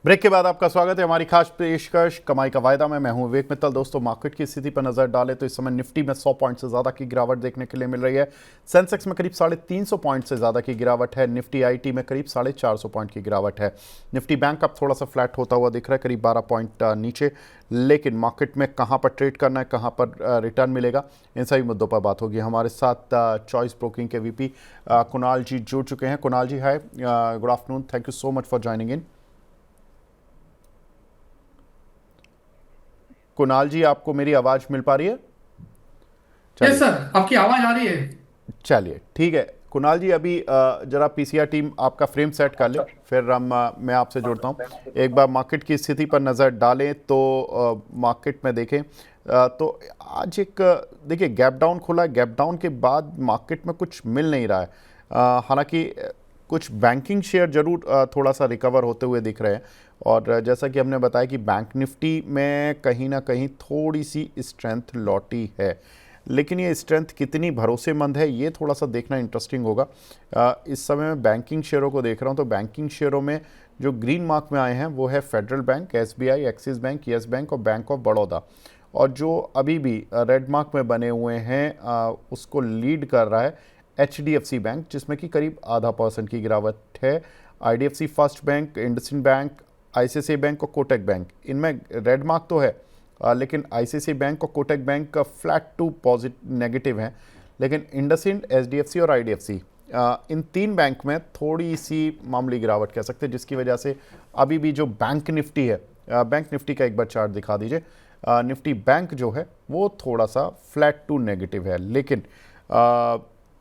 Break के बाद आपका स्वागत है हमारी खास पेशकश कमाई का वायदा में। मैं हूं विवेक मित्तल। दोस्तों, मार्केट की स्थिति पर नजर डालें तो इस समय निफ्टी में 100 पॉइंट से ज्यादा की गिरावट देखने के लिए मिल रही है। सेंसेक्स में करीब 350 पॉइंट से ज्यादा की गिरावट है। निफ्टी आईटी में करीब 450 पॉइंट की गिरावट है। निफ्टी बैंक अब थोड़ा सा फ्लैट होता हुआ दिख रहा है, करीब 12 पॉइंट नीचे। लेकिन मार्केट में कहाँ पर ट्रेड करना है, कहाँ पर रिटर्न मिलेगा, इन सभी मुद्दों पर बात होगी। हमारे साथ चॉइस ब्रोकिंग के वीपी कुणाल जी जुड़ चुके हैं। Kunal ji, hi, good afternoon, thank you so much for joining in. Kunal ji, आपको मेरी आवाज़ मिल पा रही है? यस चलिए, सर, आपकी आवाज आ रही है। चलिए ठीक है। कुणाल जी, अभी जरा पीसीआर टीम आपका फ्रेम सेट कर ले, फिर मैं आपसे जुड़ता हूँ। एक बार मार्केट की स्थिति पर नज़र डालें तो मार्केट में देखें तो आज एक देखिए गैप डाउन खुला है। गैप डाउन के बाद मार्केट में कुछ मिल नहीं रहा है। हालांकि कुछ बैंकिंग शेयर जरूर थोड़ा सा रिकवर होते हुए दिख रहे हैं। और जैसा कि हमने बताया कि बैंक निफ्टी में कहीं ना कहीं थोड़ी सी स्ट्रेंथ लौटी है, लेकिन ये स्ट्रेंथ कितनी भरोसेमंद है ये थोड़ा सा देखना इंटरेस्टिंग होगा। इस समय मैं बैंकिंग शेयरों को देख रहा हूँ तो बैंकिंग शेयरों में जो ग्रीन मार्क में आए हैं वो है federal bank, SBI, axis bank, yes bank और बैंक ऑफ बड़ौदा। और जो अभी भी रेड मार्क में बने हुए हैं उसको लीड कर रहा है एचडीएफसी बैंक, जिसमें कि करीब ½ % की गिरावट है। IDFC first bank, IndusInd bank, ICICI bank और कोटक बैंक, इनमें रेड मार्क तो है, लेकिन आईसीआईसीआई बैंक और कोटक बैंक का फ्लैट टू पॉजिटिव नेगेटिव है। लेकिन इंडसइंड, एचडीएफसी और आईडीएफसी, इन तीन बैंक में थोड़ी सी मामूली गिरावट कह सकते हैं, जिसकी वजह से अभी भी जो बैंक निफ्टी है, बैंक निफ्टी का एक बार चार्ट दिखा दीजिए। निफ्टी बैंक जो है वो थोड़ा सा फ्लैट टू नेगेटिव है। लेकिन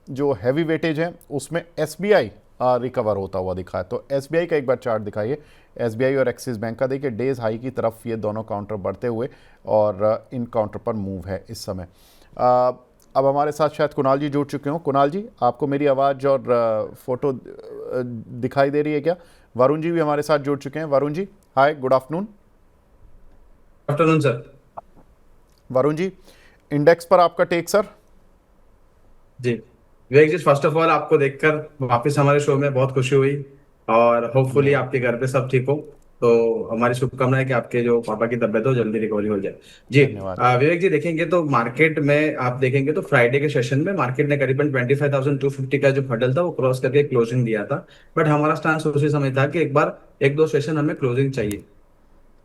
जो हैवी वेटेज है उसमें एसबीआई रिकवर होता हुआ दिखा है। तो एसबीआई का एक बार चार्ट दिखाइए। एसबीआई और एक्सिस बैंक का देखिए डेज हाई की तरफ ये दोनों काउंटर बढ़ते हुए और इन काउंटर पर मूव है इस समय। अब हमारे साथ शायद कुणाल जी जुड़ चुके हों। कुणाल जी, आपको मेरी आवाज़ और फोटो दिखाई दे रही है क्या? वरुण जी भी हमारे साथ जुड़ चुके हैं। Varun ji, hi, good afternoon. Afternoon sir. Varun ji, index पर आपका टेक सर। जी Vivek ji, first of all आपको देखकर वापस हमारे शो में बहुत खुशी हुई। और होपफुली धन्यवाद। आपके घर पे सब ठीक हो। तो हमारी शुभकामनाएं है कि आपके जो पापा की तबीयत हो जल्दी रिकवरी हो जाए। जी धन्यवाद। विवेक जी, देखेंगे तो मार्केट में आप देखेंगे तो फ्राइडे के सेशन में मार्केट ने करीबन 25,250 का जो हडल था वो क्रॉस करके क्लोजिंग दिया था। बट हमारा स्टांस उसी समय था कि एक बार एक दो सेशन हमें क्लोजिंग चाहिए।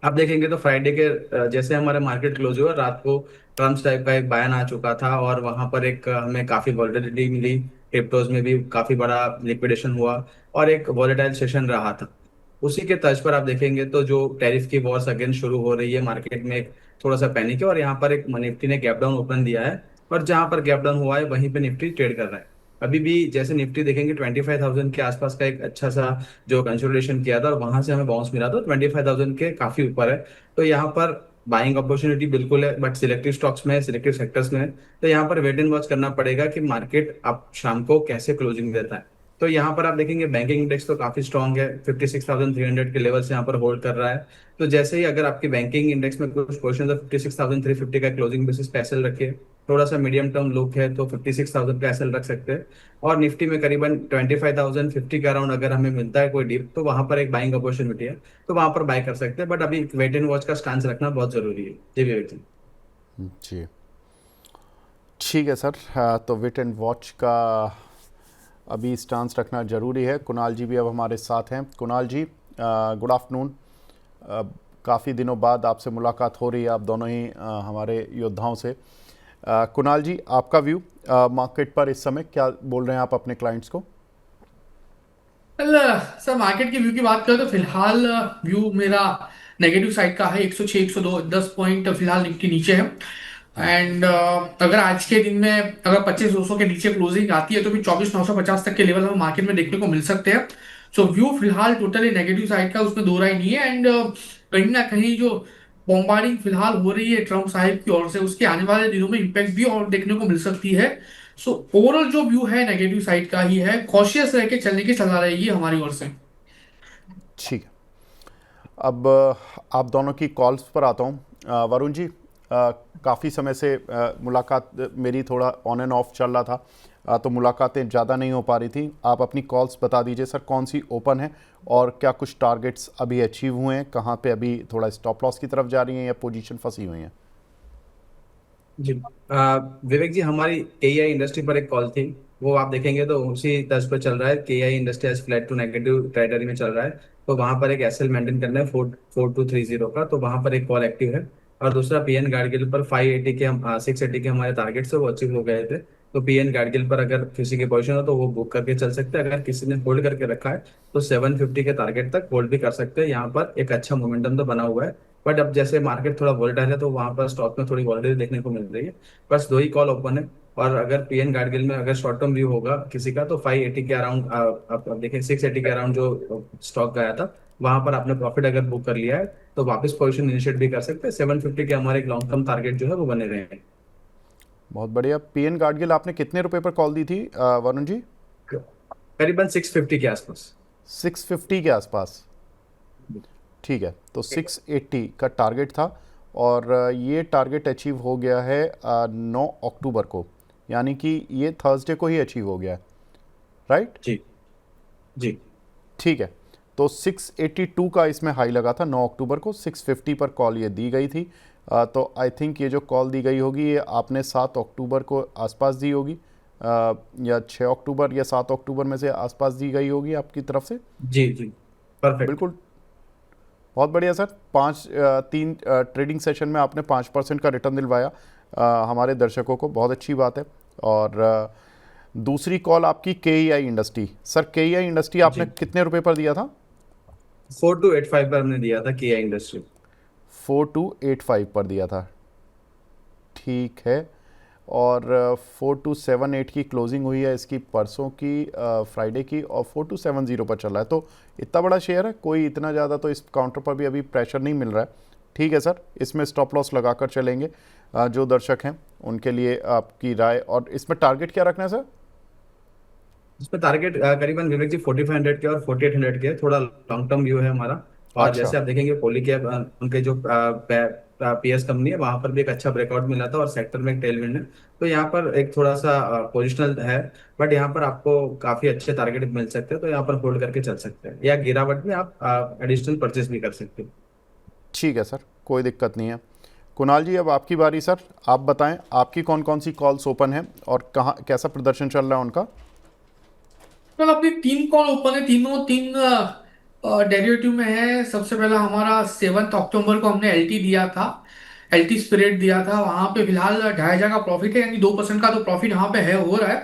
आप देखेंगे तो फ्राइडे के जैसे हमारे मार्केट क्लोज हुआ रात को ट्रम्प टाइप का एक बयान आ चुका था और वहां पर एक हमें काफी वॉलेटिलिटी मिली। क्रिप्टोज में भी काफी बड़ा लिक्विडेशन हुआ और एक वॉलेटाइल सेशन रहा था। उसी के तर्ज पर आप देखेंगे तो जो टैरिफ की वॉर्स अगेन शुरू हो रही है मार्केट में एक थोड़ा सा पैनिक है और यहाँ पर एक निफ्टी ने गैप डाउन ओपन दिया है। और जहां पर गैप डाउन हुआ है वहीं पे निफ्टी ट्रेड कर रहा है। अभी भी जैसे निफ्टी देखेंगे 25,000 के आसपास का एक अच्छा सा जो कंसोलिडेशन किया था और वहां से हमें बाउंस मिला था 25,000 के काफी ऊपर है। तो यहाँ पर बाइंग अपॉर्चुनिटी बिल्कुल है बट सिलेक्टिव स्टॉक्स में सिलेक्टिव सेक्टर्स में है। तो यहाँ पर वेट एंड वॉच करना पड़ेगा कि मार्केट अब शाम को कैसे क्लोजिंग देता है। तो यहाँ पर आप देखेंगे बैंकिंग इंडेक्स तो काफी स्ट्रांग है 56,300 के लेवल से यहाँ पर होल्ड कर रहा है। तो जैसे ही अगर आपकी बैंकिंग इंडेक्स में कुछ पोर्शन 56,350 का क्लोजिंग बेसिस पे एसएल रखिए। थोड़ा सा मीडियम टर्म लुक है तो 56,000 का एसएल रख सकते हैं। और निफ्टी में करीबन 25,050 का अराउंड अगर हमें मिलता है कोई डिप तो वहां पर एक बाइंग अपॉर्चुनिटी है। तो वहां पर बाय कर सकते हैं बट अभी वेट एंड वॉच का स्टांस रखना बहुत जरूरी है। जी विवेक जी। जी ठीक है सर। तो वेट एंड वॉच का अभी स्टांस रखना ज़रूरी है। कुणाल जी भी अब हमारे साथ हैं। कुणाल जी, गुड आफ्टरनून। काफ़ी दिनों बाद आपसे मुलाकात हो रही है, आप दोनों ही हमारे योद्धाओं से। कुणाल जी, आपका व्यू मार्केट पर इस समय क्या बोल रहे हैं आप अपने क्लाइंट्स को? कल सर मार्केट की व्यू की बात करें तो फिलहाल व्यू मेरा नेगेटिव साइड का है। 106 102 10 पॉइंट फिलहाल निफ्टी नीचे है। एंड अगर आज के दिन में अगर 25,200 के नीचे क्लोजिंग आती है तो भी 24,950 तक के लेवल हमें मार्केट में देखने को मिल सकते हैं। सो व्यू फिलहाल टोटली नेगेटिव साइड का, उसमें दो राय नहीं है। एंड कहीं ना कहीं जो बॉम्बार्डिंग फिलहाल हो रही है ट्रम्प साहिब की ओर से, उसके आने वाले दिनों में इम्पैक्ट भी और देखने को मिल सकती है। सो ओवरऑल जो व्यू है नेगेटिव साइड का ही है, कॉशियस रह के चलने की सलाह रहेगी हमारी ओर से। ठीक है। अब आप दोनों की कॉल्स पर आता हूँ। वरुण जी, काफ़ी समय से मुलाकात मेरी थोड़ा ऑन एंड ऑफ चल रहा था। तो मुलाकातें ज़्यादा नहीं हो पा रही थी। आप अपनी कॉल्स बता दीजिए सर, कौन सी ओपन है और क्या कुछ टारगेट्स अभी अचीव हुए हैं, कहाँ पे अभी थोड़ा स्टॉप लॉस की तरफ जा रही हैं या पोजीशन फंसी हुई हैं? जी विवेक जी, हमारी केईआई इंडस्ट्री पर एक कॉल थी, वो आप देखेंगे तो उसी तर्ज पर चल रहा है। केईआई इंडस्ट्री आज फ्लैट टू नेगेटिव टेरिटरी में चल रहा है, तो वहां पर एक एसएल मेंटेन करना है 4230 का, तो वहां पर एक कॉल एक्टिव है। और दूसरा पीएन गार्डगिल पर 580 के हम 680 के हमारे टारगेट से वो अचीव हो गए थे। तो पीएन गार्डगिल पर अगर किसी की पोजीशन हो तो वो बुक करके चल सकते हैं, अगर किसी ने होल्ड करके रखा है तो 750 के टारगेट तक होल्ड भी कर सकते हैं। यहाँ पर एक अच्छा मोमेंटम तो बना हुआ है, बट अब जैसे मार्केट थोड़ा वोलेटाइल है तो वहां पर स्टॉक में थोड़ी वॉलेटिलिटी देखने को मिल रही है। बस दो ही कॉल ओपन है। और अगर पीएन गार्डगिल में अगर शॉर्ट टर्म व्यू होगा किसी का तो 580 के अराउंड, आप देखें 680 के अराउंड जो स्टॉक गया था, वहां पर आपने प्रॉफिट अगर बुक कर लिया है तो वापस पोजीशन इनिशिएट भी कर सकते हैं। 750 के हमारे एक लॉन्ग टर्म टारगेट जो है वो बने रहे हैं। बहुत बढ़िया। पीएन गाडगिल आपने कितने रुपए पर कॉल दी थी वरुण जी? करीबन 650 के आसपास। 650 के आसपास। ठीक है, तो 680 का टारगेट था और ये टारगेट अचीव हो गया है 9 अक्टूबर को, यानी कि ये थर्सडे को ही अचीव हो गया है, राइट? जी जी ठीक है, तो 682 का इसमें हाई लगा था 9 अक्टूबर को, 650 पर कॉल ये दी गई थी। तो आई थिंक ये जो कॉल दी गई होगी ये आपने 7 अक्टूबर को आसपास दी होगी, या 6 अक्टूबर या 7 अक्टूबर में से आसपास दी गई होगी आपकी तरफ से। जी जी, परफेक्ट। बिल्कुल, बहुत बढ़िया सर। तीन ट्रेडिंग सेशन में आपने 5% का रिटर्न दिलवाया हमारे दर्शकों को, बहुत अच्छी बात है। और दूसरी कॉल आपकी KEI industry. Sir KEI industry आपने जी, कितने रुपए पर दिया था? 4285 पर हमने दिया था केआई इंडस्ट्री। 4285 पर दिया था, ठीक है। और 4278 की क्लोजिंग हुई है इसकी परसों की, फ्राइडे की, और 4270 पर चल रहा है। तो इतना बड़ा शेयर है, कोई इतना ज़्यादा तो इस काउंटर पर भी अभी प्रेशर नहीं मिल रहा है। ठीक है सर, इसमें स्टॉप लॉस लगाकर चलेंगे। जो दर्शक हैं उनके लिए आपकी राय। और इसमें टारगेट क्या रखना है सर? इसमें टारगेट करीबन विवेक जी 4500 के और 4800 के, थोड़ा लॉन्ग टर्म व्यू है हमारा। और अच्छा, जैसे आप देखेंगे पोली के उनके जो पीएस कंपनी है वहां पर भी एक अच्छा ब्रेकआउट मिला था और सेक्टर में एक टेलविंड है, तो यहाँ पर एक थोड़ा सा पोजिशनल है। बट यहाँ पर आपको काफी अच्छे टारगेट मिल सकते हैं, तो यहाँ पर होल्ड करके चल सकते हैं, या गिरावट में आप एडिशनल परचेस भी कर सकते हैं। ठीक है सर, कोई दिक्कत नहीं है। कुणाल जी अब आपकी बारी सर, आप बताएं आपकी कौन कौन सी कॉल्स ओपन हैं और कहाँ कैसा प्रदर्शन चल रहा है उनका? कल अपनी 3 कॉल ओपन है, तीनों तीन डेरिवेटिव में है। सबसे पहला हमारा 7 अक्टूबर को हमने एलटी दिया था, एलटी स्प्रेड दिया था। वहां पे फिलहाल 2500 का प्रॉफिट है, यानी 2% का तो प्रॉफिट यहाँ पे है, हो रहा है।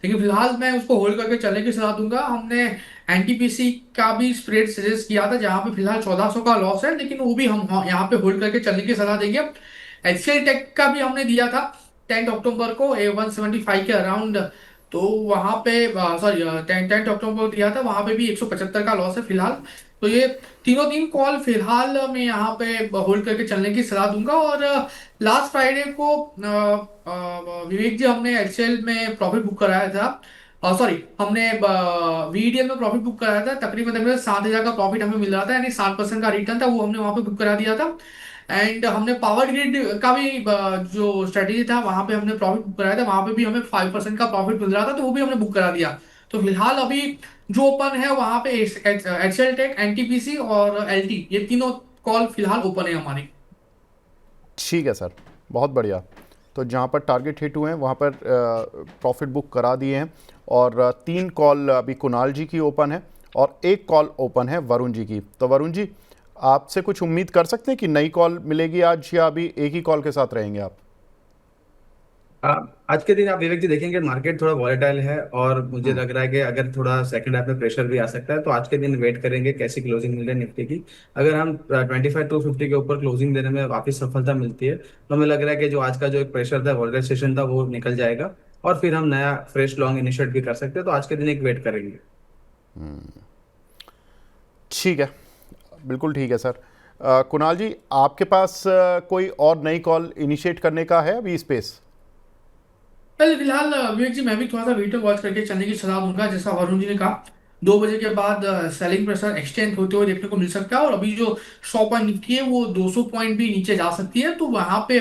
लेकिन फिलहाल मैं उसको होल्ड करके चलने की सलाह दूंगा। हमने एनटीपीसी का भी स्प्रेड सजेस्ट किया था, जहां पे फिलहाल 1400 का लॉस है, लेकिन वो भी हम यहाँ पे होल्ड करके चलने की सलाह देंगे। एचसीएल टेक का भी हमने दिया था 10 अक्टूबर को A175 के अराउंड, तो वहां पे सॉरी 10 अक्टूबर को दिया था, वहां पे भी 175 का लॉस है फिलहाल। तो ये तीनों तीन कॉल फिलहाल मैं यहाँ पे होल्ड करके चलने की सलाह दूंगा। और लास्ट फ्राइडे को विवेक जी हमने एक्सेल में प्रॉफिट बुक कराया था, सॉरी हमने वीडीएल में प्रॉफिट बुक कराया था। तकरीबन तकरीबन 7000 का प्रॉफिट हमें मिल रहा था, यानी 7% का रिटर्न था, वो हमने वहां पे बुक करा दिया था। एंड हमने पावर ग्रिड का भी जो स्ट्रेटेजी था वहां पे हमने प्रॉफिट बुक कराया था, वहां पे भी हमें 5% का प्रॉफिट मिल रहा था, तो वो भी हमने बुक करा दिया। तो फिलहाल अभी जो ओपन है वहां पे एचएल टेक, एनटीपीसी और एलटी, ये तीनों कॉल फिलहाल ओपन है हमारी। ठीक है सर, बहुत बढ़िया। तो जहाँ पर टारगेट हिट हुए हैं वहाँ पर प्रॉफिट बुक करा दिए हैं। और 3 कॉल अभी कुणाल जी की ओपन है और 1 कॉल ओपन है वरुण जी की। तो वरुण जी आपसे कुछ उम्मीद कर सकते हैं कि नई कॉल मिलेगी आज, या अभी एक ही कॉल के साथ रहेंगे आप? आज के दिन आप विवेक जी देखेंगे मार्केट थोड़ा वॉलेटाइल है, और मुझे लग रहा है कि अगर थोड़ा सेकंड हाफ में प्रेशर भी आ सकता है, तो आज के दिन वेट करेंगे कैसी क्लोजिंग मिल रही है निफ्टी की। अगर हम 25,250 के ऊपर क्लोजिंग देने में वापस सफलता मिलती है तो हमें लग रहा है कि जो आज का जो एक प्रेशर था, वॉलेटाइल सेशन था, वो निकल जाएगा और फिर हम नया फ्रेश लॉन्ग इनिशिएट भी कर सकते हैं। तो आज के दिन एक वेट करेंगे। ठीक है, बिल्कुल ठीक है सर। कुणाल जी आपके पास कोई और नई कॉल इनिशिएट करने का है अभी स्पेस? पहले फिलहाल विवेक जी मैं भी थोड़ा सा वीडियो वॉच करके चलने की सलाह दूंगा। जैसा वरुण जी ने कहा, 2 बजे के बाद सेलिंग प्रेशर एक्सटेंड होते हुए देखने को मिल सकता है, और अभी जो 100 पॉइंट निफ्टी है वो 200 पॉइंट भी नीचे जा सकती है। तो वहां पे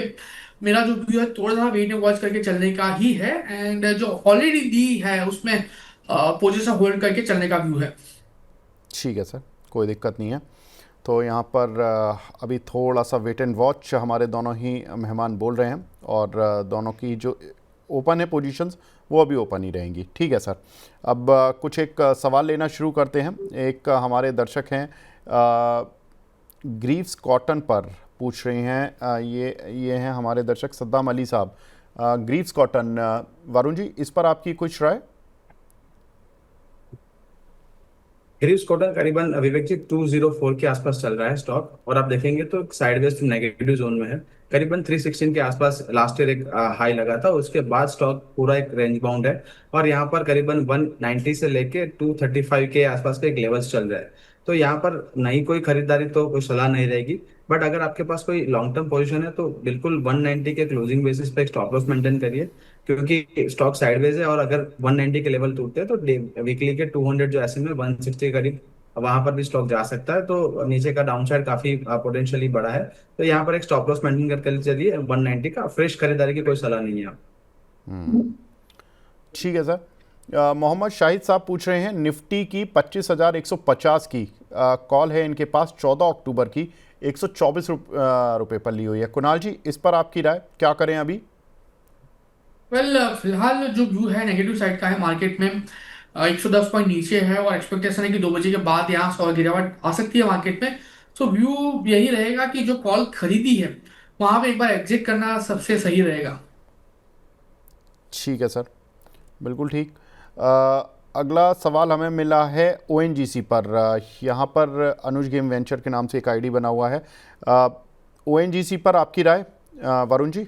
मेरा जो व्यू है थोड़ा सा वेट एंड वॉच करके चलने का ही है, एंड जो ऑलरेडी दी है उसमें पोजीशन होल्ड करके चलने का व्यू है। ठीक है सर, कोई दिक्कत नहीं है। तो यहाँ पर अभी थोड़ा सा वेट एंड वॉच हमारे दोनों ही मेहमान बोल रहे हैं, और दोनों की जो ओपन है पोजीशंस वो अभी ओपन ही रहेंगी। ठीक है सर, अब कुछ एक सवाल लेना शुरू करते हैं। एक हमारे दर्शक हैं ग्रीव्स कॉटन पर पूछ रहे हैं, ये हैं हमारे दर्शक सद्दाम अली साहब। ग्रीव्स कॉटन, वरुण जी इस पर आपकी कुछ राय? ग्रीव्स कॉटन करीबन विवेक जी 204 के आसपास चल रहा है स्टॉक, और आप देखेंगे तो साइडवेज टू नेगेटिव जोन में है। करीबन 316 के आसपास लास्ट ईयर एक हाई लगा था, उसके बाद स्टॉक पूरा एक रेंज बाउंड है, और यहाँ पर करीबन 190 से लेके 235 के आसपास के एक लेवल्स चल रहा है। तो यहाँ पर नई कोई खरीदारी तो कोई सलाह नहीं रहेगी, बट अगर आपके पास कोई लॉन्ग टर्म पोजीशन है तो बिल्कुल 190 के क्लोजिंग बेसिस पे एक स्टॉप लॉस मेंटेन करिए, क्योंकि स्टॉक साइडवेज है, और अगर 190 के लेवल टूटते हैं तो वीकली के 200 जो ऐसे में 160 के करीब वहां पर भी स्टॉक जा सकता है, तो नीचे का डाउन साइड काफी पोटेंशियली बड़ा है। तो यहाँ पर एक स्टॉप लॉस मेंटेन करके चलिए, 190 का फ्रेश खरीदारी की कोई सलाह नहीं है। ठीक है सर। मोहम्मद शाहिद साहब पूछ रहे हैं निफ्टी की 25,150 की कॉल है इनके पास 14 अक्टूबर की, 124 रुपये पर ली हुई है। कुणाल जी इस पर आपकी राय, क्या करें अभी? वेल, फिलहाल जो व्यू है नेगेटिव साइड का है मार्केट में, 110 पॉइंट नीचे है, और एक्सपेक्टेशन है कि 2 बजे के बाद यहाँ सौ गिरावट आ सकती है मार्केट में। सो व्यू यही रहेगा कि जो कॉल खरीदी है वहां पे एक बार एग्जिट करना सबसे सही रहेगा। ठीक है सर, बिल्कुल ठीक। अगला सवाल हमें मिला है ओएनजीसी पर। यहाँ पर अनुज गेम वेंचर के नाम से एक आईडी बना हुआ है। ओएनजीसी पर आपकी राय, वरुण जी?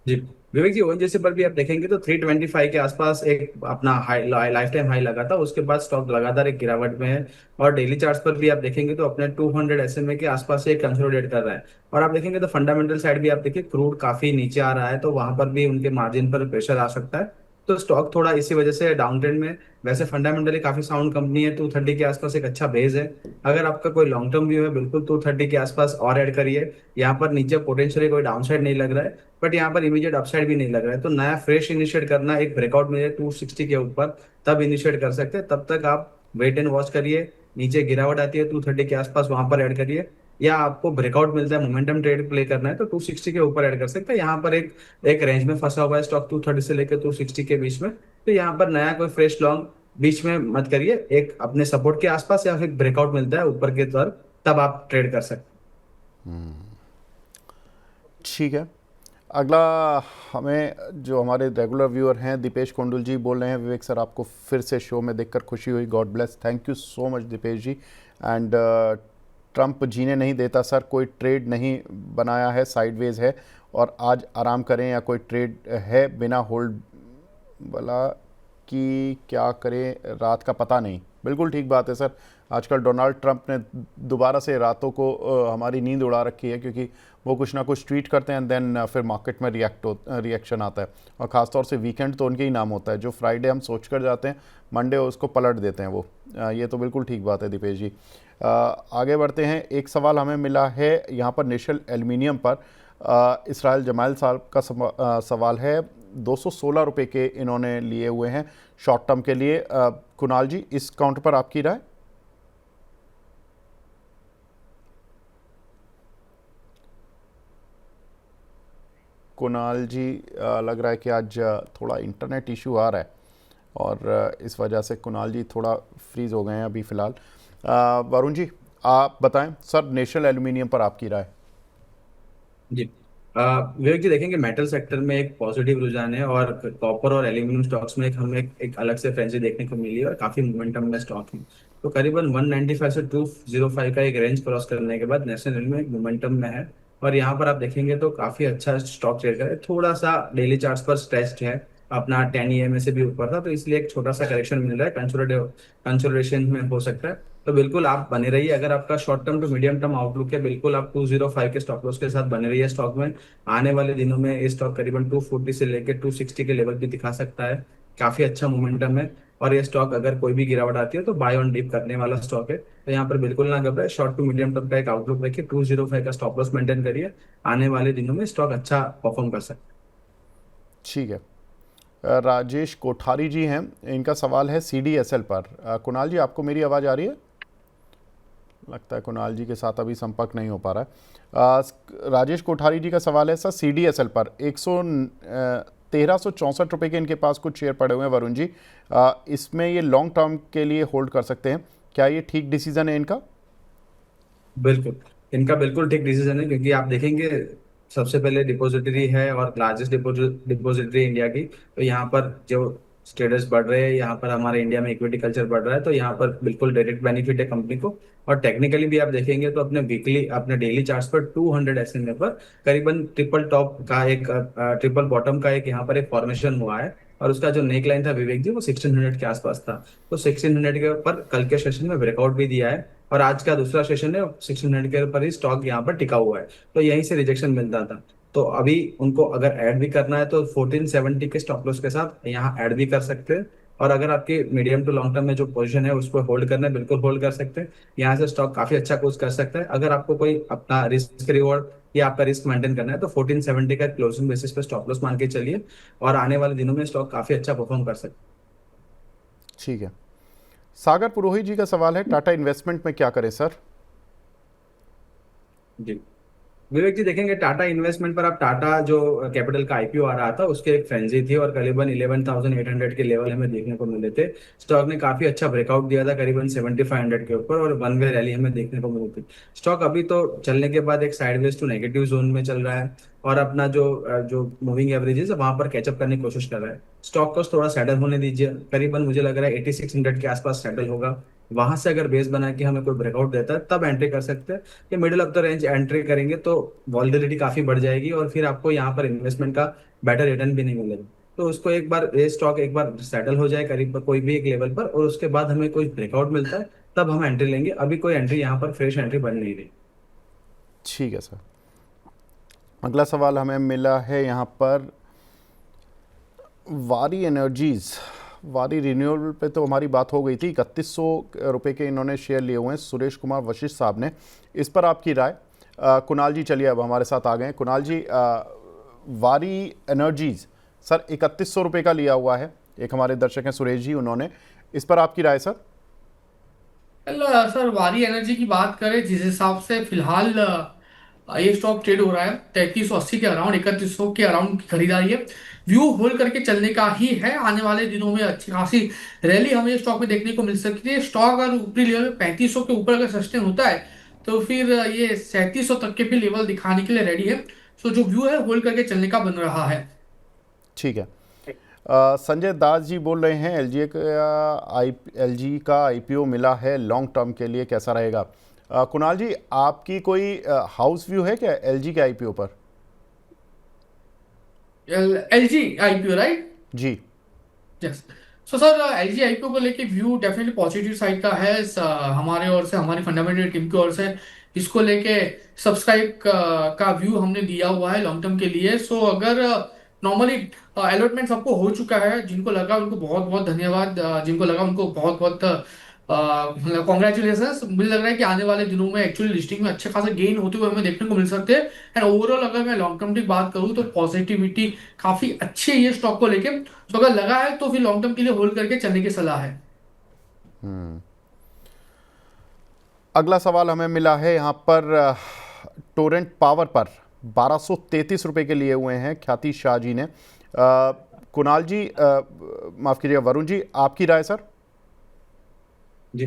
जी विवेक जी, ओएनजीसी पर भी आप देखेंगे तो 325 के आसपास एक अपना हाई लाइफ टाइम हाई लगा था, उसके बाद स्टॉक लगातार एक गिरावट में है, और डेली चार्ट्स पर भी आप देखेंगे तो अपने 200 एसएमए के आसपास से कंसोलिडेट कर रहा है। और आप देखेंगे तो फंडामेंटल साइड भी आप देखिए, क्रूड काफी नीचे आ रहा है, तो वहां पर भी उनके मार्जिन पर प्रेशर आ सकता है। तो स्टॉक थोड़ा इसी वजह से डाउन ट्रेंड में, वैसे फंडामेंटली काफी साउंड कंपनी है, 230 के आसपास एक अच्छा बेस है। अगर आपका कोई लॉन्ग टर्म व्यू है, बिल्कुल 230 के आसपास और ऐड करिए। यहाँ पर नीचे पोटेंशियली कोई डाउनसाइड नहीं लग रहा है, बट यहाँ पर इमीडिएट अपसाइड भी नहीं लग रहा है, तो नया फ्रेश इनिशिएट करना, एक ब्रेकआउट मिले 260 के ऊपर तब इनिशिएट कर सकते हैं। तब तक आप वेट एंड वॉच करिए, नीचे गिरावट आती है 230 के आसपास वहां पर ऐड करिए, या आपको ब्रेकआउट मिलता है, मोमेंटम ट्रेड प्ले करना है तो 260 के ऊपर ऐड कर सकते हैं। यहाँ पर एक एक रेंज में फंसा हुआ है स्टॉक 230 से लेकर 260 के बीच में, तो यहाँ पर नया कोई फ्रेश लॉन्ग बीच में मत करिए, एक अपने सपोर्ट के आसपास या फिर ब्रेकआउट मिलता है ऊपर के तरफ तब आप ट्रेड कर सकते हैं। ठीक है। अगला हमें जो हमारे रेगुलर व्यूअर हैं दीपेश कोंडुल जी बोल रहे हैं, विवेक सर आपको फिर से शो में देखकर खुशी हुई, god bless, thank you so much Deepesh ji. And Trump जीने नहीं देता सर, कोई ट्रेड नहीं बनाया है, साइडवेज है, और आज आराम करें, या कोई ट्रेड है बिना होल्ड वाला कि क्या करें रात का पता नहीं। बिल्कुल ठीक बात है सर, आजकल डोनाल्ड ट्रंप ने दोबारा से रातों को हमारी नींद उड़ा रखी है, क्योंकि वो कुछ ना कुछ ट्वीट करते हैं, देन फिर मार्केट में रिएक्शन आता है, और ख़ासतौर से वीकेंड तो उनके ही नाम होता है। जो फ्राइडे हम सोच कर जाते हैं, मंडे उसको पलट देते हैं वो। ये तो बिल्कुल ठीक बात है दीपेश जी। आगे बढ़ते हैं। एक सवाल हमें मिला है यहाँ पर नेशनल एल्युमिनियम पर, इसराइल जमाल साहब का सवाल है। 216 रुपये के इन्होंने लिए हुए हैं शॉर्ट टर्म के लिए। कुणाल जी इस काउंटर पर आपकी राय? कुणाल जी लग रहा है कि आज थोड़ा इंटरनेट इशू आ रहा है, और इस वजह से कुणाल जी थोड़ा फ्रीज हो गए हैं अभी फ़िलहाल। वरुण जी आप बताएं सर, नेशनल एल्युमिनियम पर आपकी राय? जी विवेक जी, देखेंगे मेटल सेक्टर में एक पॉजिटिव रुझान है, और कॉपर और एल्यूमिनियम स्टॉक्स में हमें एक अलग से फ्रेंसी देखने को मिली है, और काफी मोमेंटम में स्टॉक है। तो करीबन 195 से 205 का एक रेंज क्रॉस करने के बाद नेशनल में एक मोमेंटम में है, और यहाँ पर आप देखेंगे तो काफी अच्छा स्टॉक ट्रेड कर है। थोड़ा सा डेली चार्ट्स पर स्ट्रेच्ड है, अपना 10 EMA से भी ऊपर था, तो इसलिए एक छोटा सा करेक्शन मिल रहा है, कंसोलिडेशन में हो सकता है। तो बिल्कुल आप बने रहिए, अगर आपका short term to medium term outlook है, बिल्कुल आप 205 के स्टॉप लॉस के साथ बने रहिए स्टॉक में। आने वाले दिनों में ये स्टॉक करीबन 240 से लेकर 260 के लेवल भी दिखा सकता है, काफी अच्छा मोमेंटम है। और ये स्टॉक अगर कोई भी गिरावट आती है तो बाय ऑन डिप करने वाला स्टॉक है। तो यहाँ पर बिल्कुल ना घबराए, शॉर्ट टू मीडियम टर्म का एक आउटलुक रखिए, 205 का स्टॉप लॉस मेंटेन करिए। आने वाले दिनों में स्टॉक अच्छा परफॉर्म कर सकता ठीक है। राजेश कोठारी जी हैं, इनका सवाल है CDSL पर। कुणाल जी, आपको मेरी आवाज़ आ रही है? लगता है कुणाल जी के साथ अभी संपर्क नहीं हो पा रहा है। राजेश कोठारी जी का सवाल है सर, CDSL पर 1364 के इनके पास कुछ शेयर पड़े हुए हैं वरुण जी। इसमें ये लॉन्ग टर्म के लिए होल्ड कर सकते हैं, क्या ये ठीक डिसीजन है इनका? है। बिल्कुल, इनका बिल्कुल ठीक डिसीजन है, क्योंकि आप देखेंगे सबसे पहले डिपॉजिटरी है और लार्जेस्ट डिपॉजिटरी इंडिया की। तो यहाँ पर जो स्टेटस बढ़ रहे हैं, यहाँ पर हमारे इंडिया में इक्विटी कल्चर बढ़ रहा है, तो यहाँ पर बिल्कुल डायरेक्ट बेनिफिट है कंपनी को। और टेक्निकली भी आप देखेंगे तो अपने वीकली, अपने डेली चार्ट्स पर 200 SMA पर करीबन ट्रिपल टॉप का एक, ट्रिपल बॉटम का एक यहाँ पर एक फॉर्मेशन हुआ है। और उसका जो नेक लाइन था विवेक जी, वो 1600 के आसपास था। तो 1600 के ऊपर कल के सेशन में ब्रेकआउट भी दिया है, और आज का दूसरा सेशन है 1600 के ऊपर ही स्टॉक यहाँ पर टिका हुआ है। तो यहीं से रिजेक्शन मिलता था। तो अभी उनको अगर ऐड भी करना है तो 1470 के स्टॉप लॉस के साथ यहाँ ऐड भी कर सकते हैं। और अगर आपकी मीडियम टू लॉन्ग टर्म में जो पोजीशन है उसको होल्ड करना है, बिल्कुल होल्ड कर सकते हैं। यहाँ से स्टॉक काफी अच्छा कोर्स कर सकता है। अगर आपको कोई अपना रिस्क रिवॉर्ड या आपका रिस्क मेंटेन करना है तो 1470 का क्लोजिंग बेसिस पे स्टॉप लॉस मान के चलिए, और आने वाले दिनों में स्टॉक काफी अच्छा परफॉर्म कर सकता है। ठीक है। सागर पुरोहित जी का सवाल है, टाटा इन्वेस्टमेंट में क्या करें सर? जी विवेक जी, देखेंगे टाटा इन्वेस्टमेंट पर, आप टाटा जो कैपिटल का आईपीओ आ रहा था उसके एक फ्रेंजी थी, और करीबन 11,800 के लेवल हमें देखने को मिले थे। स्टॉक ने काफी अच्छा ब्रेकआउट दिया था करीबन 7,500 के ऊपर, और वन वे रैली हमें देखने को मिली थी। स्टॉक अभी तो चलने के बाद एक साइडवेज टू नेगेटिव जोन में चल रहा है, और अपना जो मूविंग एवरेजेस है वहां पर कैचअप करने की कोशिश कर रहा है। स्टॉक को थोड़ा सेटल होने दीजिए, करीबन मुझे लग रहा है 8600 के आसपास सेटल होगा। वहां से अगर बेस बना के हमें कोई ब्रेकआउट देता है तब एंट्री कर सकते हैं। ये middle of the range entry करेंगे तो वॉल्टिलिटी काफी बढ़ जाएगी, और फिर आपको यहाँ पर इन्वेस्टमेंट का बेटर रिटर्न भी नहीं मिलेगा। तो उसको एक बार, ये स्टॉक एक बार सेटल हो जाए करीब कोई भी एक लेवल पर, और उसके बाद हमें कोई ब्रेकआउट मिलता है तब हम एंट्री लेंगे। अभी कोई एंट्री यहाँ पर फ्रेश एंट्री बन नहीं रही। ठीक है सर। अगला सवाल हमें मिला है यहाँ पर, वारी एनर्जीज, वारी रिन्यूएबल पे तो हमारी बात हो गई थी। 3100 के इन्होंने शेयर लिए हुए हैं, सुरेश कुमार वशिष्ठ साहब ने। इस पर आपकी राय? कुणाल जी चलिए अब हमारे साथ आ गए हैं। कुणाल जी, वारी एनर्जीज सर 3100 का लिया हुआ है, एक हमारे दर्शक हैं सुरेश जी, उन्होंने, इस पर आपकी राय सर? सर वारी एनर्जी की बात करें जिस हिसाब से फिलहाल ये स्टॉक ट्रेड हो रहा है 3380 के अराउंड, 3100 के अराउंड की खरीदारी है। व्यू होल्ड करके चलने का ही है। आने वाले दिनों में अच्छी खासी रैली हमें इस स्टॉक में देखने को मिल सकती है। स्टॉक अगर ऊपरी लेवल 3500 के ऊपर अगर सस्टेन होता है तो फिर ये 3700 तक के भी लेवल दिखाने के लिए रेडी है। सो जो व्यू है होल्ड करके चलने का बन रहा है। ठीक है। संजय दास जी बोल रहे हैं, एलजी का आईपीओ मिला है, लॉन्ग टर्म के लिए कैसा रहेगा? कुणाल जी, आपकी कोई हाउस व्यू है क्या एलजी के आईपीओ पर? LG IPO right? जी। Yes. So sir LG IPO को लेके व्यू डेफिनेटली पॉजिटिव साइड का है। हमारे ओर से, हमारी फंडामेंटल टीम की ओर से इसको लेके सब्सक्राइब का व्यू हमने दिया हुआ है लॉन्ग टर्म के लिए। सो अगर नॉर्मली अलॉटमेंट सबको हो चुका है, जिनको लगा उनको बहुत बहुत धन्यवाद, जिनको लगा उनको बहुत बहुत कॉन्ग्रेचुलेशन। मुझे लग रहा है कि आने वाले दिनों में एक्चुअली लिस्टिंग में अच्छे खासे गेन होते हुए हमें देखने को मिल सकते हैं। एंड ओवरऑल अगर मैं लॉन्ग टर्म की बात करूँ तो पॉजिटिविटी काफी अच्छी है ये स्टॉक को लेके। तो अगर लगा है तो फिर लॉन्ग टर्म के लिए होल्ड करके चलने की सलाह है। अगला सवाल हमें मिला है यहाँ पर, टोरेंट पावर पर 1233 के लिए हुए हैं ख्याति शाह जी ने। कुणाल जी, माफ कीजिएगा वरुण जी, आपकी राय सर? जी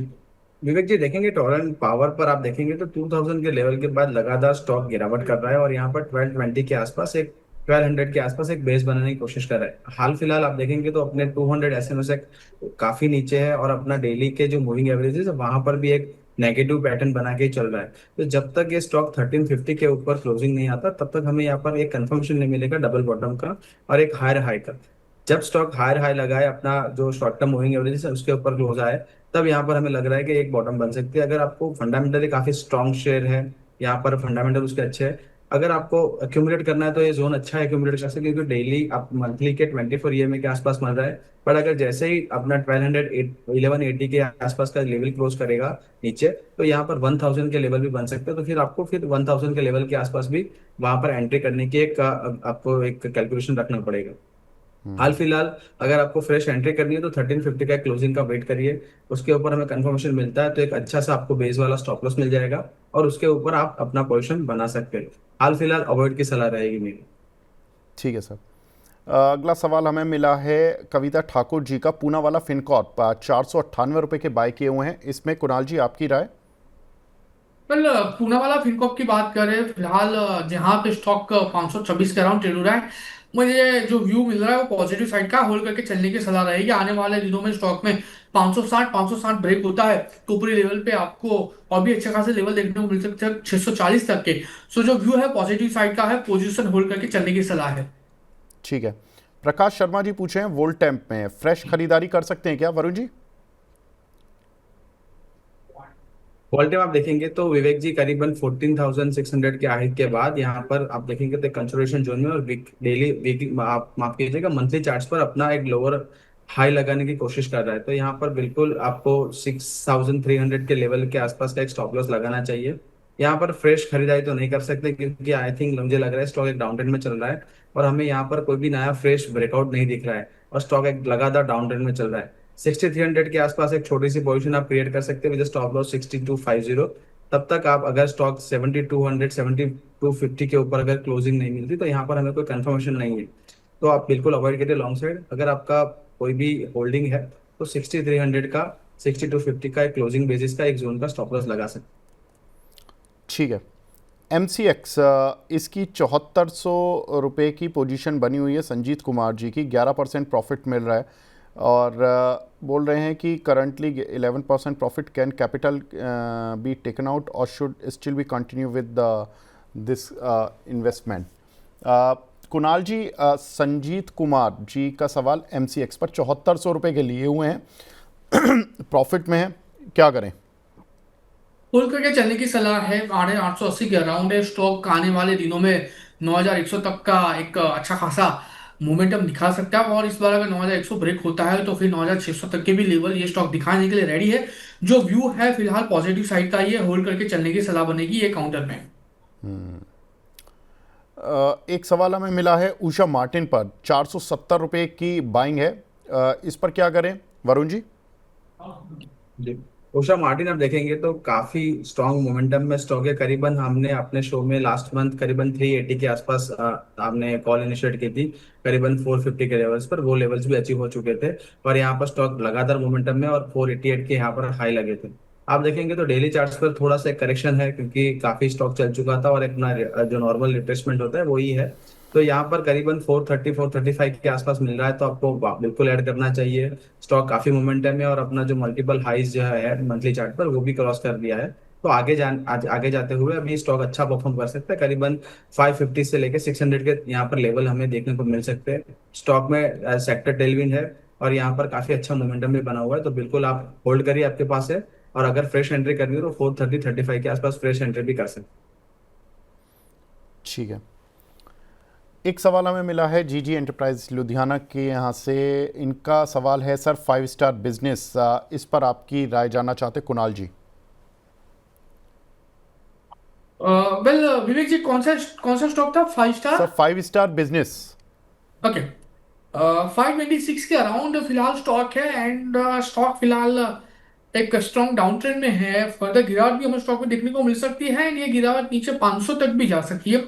विवेक जी, देखेंगे टोरेंट पावर पर आप देखेंगे तो 2000 के लेवल के बाद लगातार स्टॉक गिरावट कर रहा है, और यहाँ पर 1220 के आसपास एक, 1200 के आसपास एक बेस बनाने की कोशिश कर रहा है। हाल फिलहाल आप देखेंगे तो अपने 200 SMA से काफी नीचे है, और अपना डेली के जो मूविंग एवरेजेस है वहां पर भी एक नेगेटिव पैटर्न बना के चल रहा है। तो जब तक ये स्टॉक 1350 के ऊपर क्लोजिंग नहीं आता तब तक हमें यहाँ पर एक कंफर्मेशन नहीं मिलेगा डबल बॉटम का और एक हायर हाई का। जब स्टॉक हायर हाई लगाए, अपना जो शॉर्ट टर्म मूविंग एवरेज है उसके ऊपर क्लोज आए, तब यहाँ पर हमें लग रहा है कि एक बॉटम बन सकती है। अगर आपको फंडामेंटली काफी स्ट्रॉन्ग शेयर है, यहाँ पर फंडामेंटल उसके अच्छे है, अगर आपको एक्यूमुलेट करना है तो ये जोन अच्छा है एक्यूमुलेट कर सकते, क्योंकि डेली आप मंथली के 24 EMA के आसपास मिल रहा है। पर अगर जैसे ही अपना 1180 के आसपास का लेवल क्लोज करेगा नीचे, तो यहाँ पर 1000 के लेवल भी बन सकते हैं। तो फिर आपको फिर 1000 के लेवल के आसपास भी वहां पर एंट्री करने की एक आपको एक कैलकुलेशन रखना पड़ेगा। हाल फिलहाल अगर आपको फ्रेश एंट्री करनी है तो 1350 का क्लोजिंग का वेट करिए। उसके ऊपर हमें कंफर्मेशन मिलता है तो एक अच्छा सा आपको बेस वाला स्टॉप लॉस मिल जाएगा, और उसके ऊपर आप अपना पोजीशन बना सकते हैं। हाल फिलहाल अवॉइड की सलाह रहेगी मेरी। ठीक है सर। अगला सवाल हमें मिला है कविता ठाकुर जी का, पूना वाला फिनकॉर्प 498 रुपये के बाय किए हुए हैं, इसमें कुणाल जी आपकी राय? वेल, पूना वाला फिनकॉप की बात करें, फिलहाल जहां पे स्टॉक 526 के अराउंड ट्रेड हो रहा है, मुझे जो व्यू मिल रहा है वो पॉजिटिव साइड का होल्ड करके चलने की सलाह रहेगी। आने वाले दिनों में स्टॉक में 560 ब्रेक होता है तो ऊपरी लेवल पे आपको और भी अच्छे खासे लेवल देखने को मिल सकते हैं 640 तक के। सो जो व्यू है पॉजिटिव साइड का है, पोजीशन होल्ड करके चलने की सलाह है। ठीक है। प्रकाश शर्मा जी पूछे हैं वोल्टेम्प में फ्रेश खरीदारी कर सकते हैं क्या, वरुण जी? वोल्टेम आप देखेंगे तो विवेक जी करीबन 14,600 के हाई के बाद यहाँ पर आप देखेंगे तो कंसोलिडेशन जोन में, और डेली वीकली आप माफ कीजिएगा मंथली चार्ट्स पर अपना एक लोअर हाई लगाने की कोशिश कर रहा है। तो यहाँ पर बिल्कुल आपको 6,300 के लेवल के आसपास का एक स्टॉप लॉस लगाना चाहिए। यहाँ पर फ्रेश खरीदारी तो नहीं कर सकते क्योंकि आई थिंक मुझे लग रहा है स्टॉक एक डाउन ट्रेंड में चल रहा है, और हमें यहाँ पर कोई भी नया फ्रेश ब्रेकआउट नहीं दिख रहा है, और स्टॉक एक लगातार डाउन ट्रेंड में चल रहा है। 6300 के आसपास एक छोटी सी पोजीशन आप क्रिएट कर सकते हैं विद स्टॉप लॉस 6250। तब तक आप अगर स्टॉक 7200 7250 के ऊपर अगर क्लोजिंग नहीं मिलती तो यहाँ पर हमें कोई कंफर्मेशन नहीं है, तो आप बिल्कुल अवॉइड करिए लॉन्ग साइड। अगर आपका कोई भी होल्डिंग है तो 6300 का 6250 का एक क्लोजिंग बेसिस का एक जोन का स्टॉप लॉस लगा सकते ठीक है। MCX इसकी 7400 रुपये की पोजीशन बनी हुई है संजीत कुमार जी की, 11% प्रॉफिट मिल रहा है, और बोल रहे हैं कि currently 11% profit, can capital be taken out और should still be continue with this investment? Kunal ji, Sanjeet Kumar ji का सवाल MCX पर 7400 रुपये के लिए हुए हैं प्रॉफिट में है, क्या करें? होल्ड करके चलने की सलाह है। 880 के अराउंड है स्टॉक, आने वाले दिनों में 9100 तक का एक अच्छा खासा मोमेंटम दिखा सकता है, और इस बार अगर 9100 ब्रेक होता है तो फिर 9600 तक के भी लेवल ये स्टॉक दिखाने के लिए रेडी है। जो व्यू है फिलहाल पॉजिटिव साइड का, ये होल्ड करके चलने की सलाह बनेगी ये काउंटर में। एक सवाल हमें मिला है उषा मार्टिन पर, 470 रुपये की बाइंग है, इस पर क्या करें, वरुण जी? जी। उषा मार्टिन आप देखेंगे तो काफी स्ट्रॉन्ग मोमेंटम में स्टॉक है। करीबन हमने अपने शो में लास्ट मंथ करीबन 380 के आसपास हमने कॉल इनिशिएट की थी, करीबन 450 के लेवल्स पर, वो लेवल्स भी अचीव हो चुके थे, और यहाँ पर स्टॉक लगातार मोमेंटम में, और 488 के यहाँ पर हाई लगे थे। आप देखेंगे तो डेली चार्ट्स पर थोड़ा सा करेक्शन है क्योंकि काफी स्टॉक चल चुका था, और एक अपना जो नॉर्मल रिट्रेसमेंट होता है वही है। तो यहाँ पर करीबन 430 435 के आसपास मिल रहा है, तो आपको बिल्कुल ऐड करना चाहिए। स्टॉक काफी मोमेंटम है, और अपना जो मल्टीपल हाइज जो है मंथली चार्ट पर वो भी क्रॉस कर दिया है। तो आगे जाते हुए अभी स्टॉक अच्छा परफॉर्म कर सकता है। करीबन 550 से लेके 600 के यहाँ पर लेवल हमें देखने को मिल सकते हैं। स्टॉक में सेक्टर टेलविंड है, और यहाँ पर काफी अच्छा मोमेंटम भी बना हुआ है, तो बिल्कुल आप होल्ड करिए, आपके पास है। और अगर फ्रेश एंट्री करनी हो तो 430 35 के आसपास फ्रेश एंट्री भी कर सकते हैं। ठीक है। एक सवाल हमें मिला है जीजी एंटरप्राइज लुधियाना के यहाँ से, इनका सवाल है सर 5 स्टार बिजनेस, इस पर आपकी राय जानना चाहते कुणाल जी। वेल, विवेक जी कौन सा स्टॉक था, 5 star? Sir 5 star business. Okay. 526 के अराउंड फिलहाल स्टॉक है, एंड स्टॉक फिलहाल एक स्ट्रॉन्ग डाउन ट्रेंड में है। फर्दर गिरावट भी हमें स्टॉक में देखने को मिल सकती है, एंड ये गिरावट नीचे 500 तक भी जा सकती है।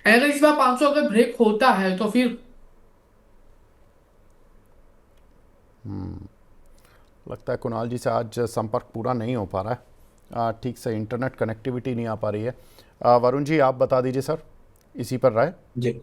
And अगर इस बार 500 अगर ब्रेक होता है तो फिर लगता है कुणाल जी से आज संपर्क पूरा नहीं हो पा रहा है, ठीक से इंटरनेट कनेक्टिविटी नहीं आ पा रही है। वरुण जी आप बता दीजिए सर इसी पर राय। जी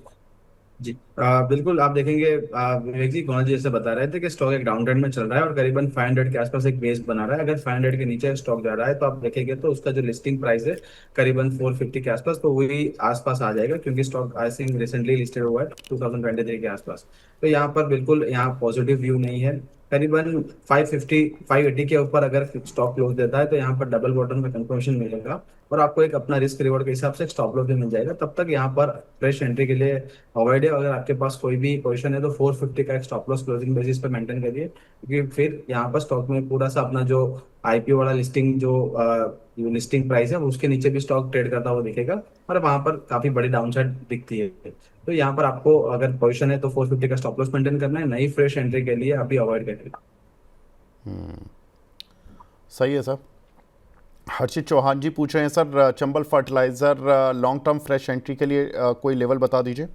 जी। बिल्कुल आप देखेंगे विवेक जी कौन जी जैसे बता रहे थे कि स्टॉक एक डाउन ट्रेंड में चल रहा है, और करीबन 500 के आसपास एक बेस बना रहा है। अगर 500 के नीचे स्टॉक जा रहा है तो आप देखेंगे तो उसका जो लिस्टिंग प्राइस है करीबन 450 के आसपास, तो वही आसपास आ जाएगा क्योंकि stock I think recently listed हुआ है 2023 के आसपास। तो यहाँ पर बिल्कुल यहाँ पॉजिटिव व्यू नहीं है। करीबन 550 580 के ऊपर अगर स्टॉक क्लोज देता है तो यहाँ पर डबल बॉटम का कंफर्मेशन मिलेगा और आपको एक अपना रिस्क रिवॉर्ड के हिसाब से स्टॉप लॉस भी मिल जाएगा। तब तक यहाँ पर फ्रेश एंट्री के लिए अवॉइड है। अगर आपके पास कोई भी पोजीशन है तो 450 का एक स्टॉप लॉस क्लोजिंग बेसिस पे मेंटेन करिए, क्योंकि फिर यहाँ पर स्टॉक में पूरा सा अपना जो आईपीओ वाला लिस्टिंग जो लिस्टिंग प्राइस है उसके नीचे भी स्टॉक ट्रेड करता हुआ दिखेगा और वहां पर काफी बड़ी डाउनसाइड दिखती है। तो यहाँ पर आपको अगर पोजीशन है तो 450 का स्टॉप लॉस मेंटेन करना है, नई फ्रेश एंट्री के लिए अभी अवॉइड करिए। सही है सर। हर्षित चौहान जी पूछ रहे हैं sir, Chambal fertiliser long term fresh entry के लिए कोई लेवल बता दीजिए।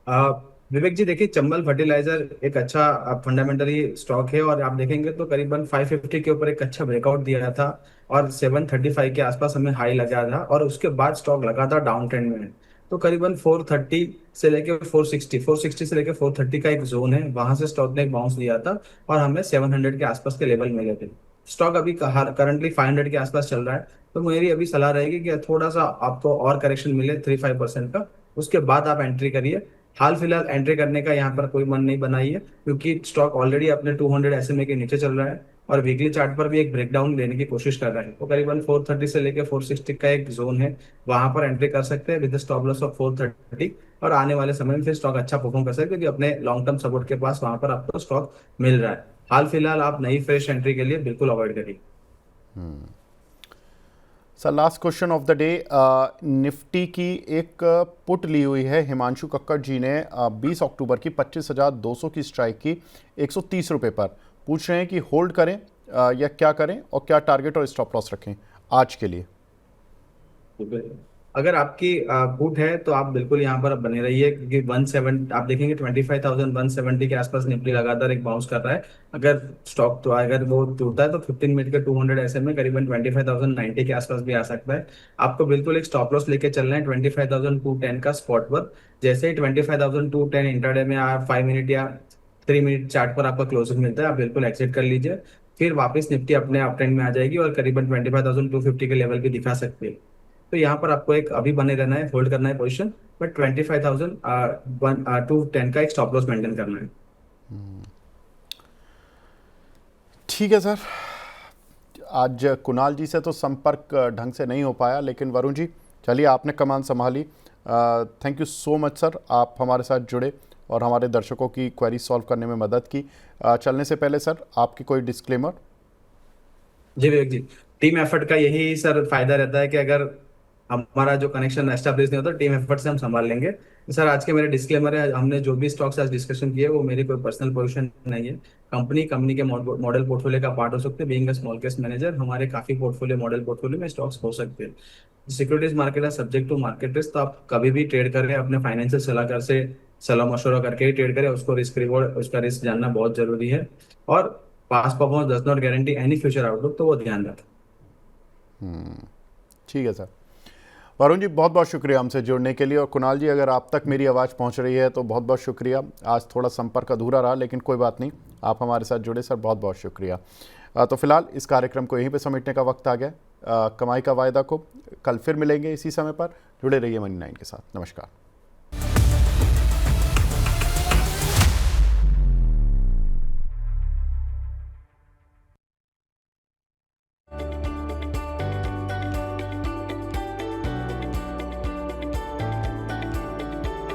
आ, विवेक जी देखिए, चंबल फर्टिलाइजर एक अच्छा फंडामेंटली स्टॉक है और आप देखेंगे तो करीबन 550 के ऊपर एक अच्छा ब्रेकआउट दिया था और 735 के आसपास हमें हाई लगा था और उसके बाद स्टॉक लगातार डाउन ट्रेंड में है। तो करीबन 430 से लेके 460 से लेके 430 का एक जोन है, वहां से स्टॉक ने एक बाउंस दिया था और हमें 700 के आसपास के लेवल मिले थे। स्टॉक अभी करंटली 500 के आसपास चल रहा है, तो मेरी अभी सलाह रहेगी कि थोड़ा सा आपको और करेक्शन मिले 3-5% का, उसके बाद आप एंट्री करिए। हाल फिलहाल एंट्री करने का यहाँ पर कोई मन नहीं बनाइए, क्योंकि स्टॉक ऑलरेडी अपने 200 एसएमए के नीचे चल रहा है और वीकली चार्ट पर भी एक ब्रेकडाउन लेने की कोशिश कर रहा है। तो करीबन 430 से लेके 460 का एक जोन है, वहां पर एंट्री कर सकते हैं विद स्टॉप लॉस ऑफ 430 और आने वाले समय में फिर स्टॉक अच्छा परफॉर्म कर सकते हैं, क्योंकि अपने लॉन्ग टर्म सपोर्ट के पास वहां पर आपको स्टॉक मिल रहा है। हाल फिलहाल आप नई फ्रेश एंट्री के लिए बिल्कुल अवॉइड करिए। Sir last question of the day, Nifty की एक पुट ली हुई है हिमांशु कक्कड़ जी ने 20 अक्टूबर की 25,200 की स्ट्राइक की 130 रुपये पर। पूछ रहे हैं कि होल्ड करें या क्या करें और क्या टारगेट और स्टॉप लॉस रखें आज के लिए। अगर आपकी पुट है तो आप बिल्कुल यहाँ पर बने रहिए, क्योंकि 17 आप देखेंगे 25,170 के आसपास निफ्टी लगातार एक बाउंस कर रहा है। अगर स्टॉक तो अगर वो टूटता है तो 15 मिनट के 200 ऐसे में करीबन 25,090 के आसपास भी आ सकता है। आपको बिल्कुल एक स्टॉप लॉस लेके चलना है 25,210 का स्पॉट पर। जैसे ही 25,210 इंट्राडे में 5 मिनट या 3 मिनट चार्ट पर आपका क्लोजिंग मिलता है, आप बिल्कुल एक्सिट कर लीजिए। फिर वापस निफ्टी अपने अप ट्रेंड में आ जाएगी और करीबन 25,250 के लेवल भी दिखा सकते हैं। तो यहाँ पर आपको एक अभी बने रहना है, होल्ड करना है पोजीशन, बट 25,210 का एक स्टॉप लॉस मेंटेन करना है। ठीक है सर, आज कुणाल जी से तो संपर्क ढंग से नहीं हो पाया, लेकिन वरुण जी चलिए आपने कमान संभाली। Thank you so much sir, आप हमारे साथ जुड़े और हमारे दर्शकों की क्वेरी सॉल्व करने में मदद की। चलने से पहले सर आपकी कोई डिस्क्लेमर। जी विवेक जी, टीम एफर्ट का यही सर फायदा रहता है कि अगर हमारा जो कनेक्शन एस्टेब्लिश नहीं होता, टीम एफर्ट से हम संभाल लेंगे। सर आज के मेरे डिस्क्लेमर है, हमने जो भी स्टॉक्स आज डिस्कशन किए वो मेरी कोई पर्सनल पोजीशन नहीं है। कंपनी के मॉडल पोर्टफोलियो का पार्ट हो सकते हैं। Being a small cap manager हमारे काफी पोर्टफोलियो मॉडल पोर्टफोलियो में स्टॉक्स हो सकते हैं। सिक्योरिटीज मार्केट है सब्जेक्ट टू मार्केट रिस्क, तो आप कभी भी ट्रेड करें अपने फाइनेंशियल सलाहकार से सलाह मशवरा करके ही ट्रेड करें। उसको रिस्क रिवॉर्ड उसका रिस्क जानना बहुत जरूरी है और past performance does not guarantee any future outlook, तो वो ध्यान रखें। ठीक है सर। वरुण जी बहुत बहुत शुक्रिया हमसे जुड़ने के लिए, और कुणाल जी अगर आप तक मेरी आवाज़ पहुंच रही है तो बहुत बहुत शुक्रिया। आज थोड़ा संपर्क अधूरा रहा, लेकिन कोई बात नहीं, आप हमारे साथ जुड़े सर, बहुत बहुत शुक्रिया। तो फिलहाल इस कार्यक्रम को यहीं पे समेटने का वक्त आ गया। कमाई का वायदा को कल फिर मिलेंगे इसी समय पर। जुड़े रहिए मनी 9 के साथ। नमस्कार।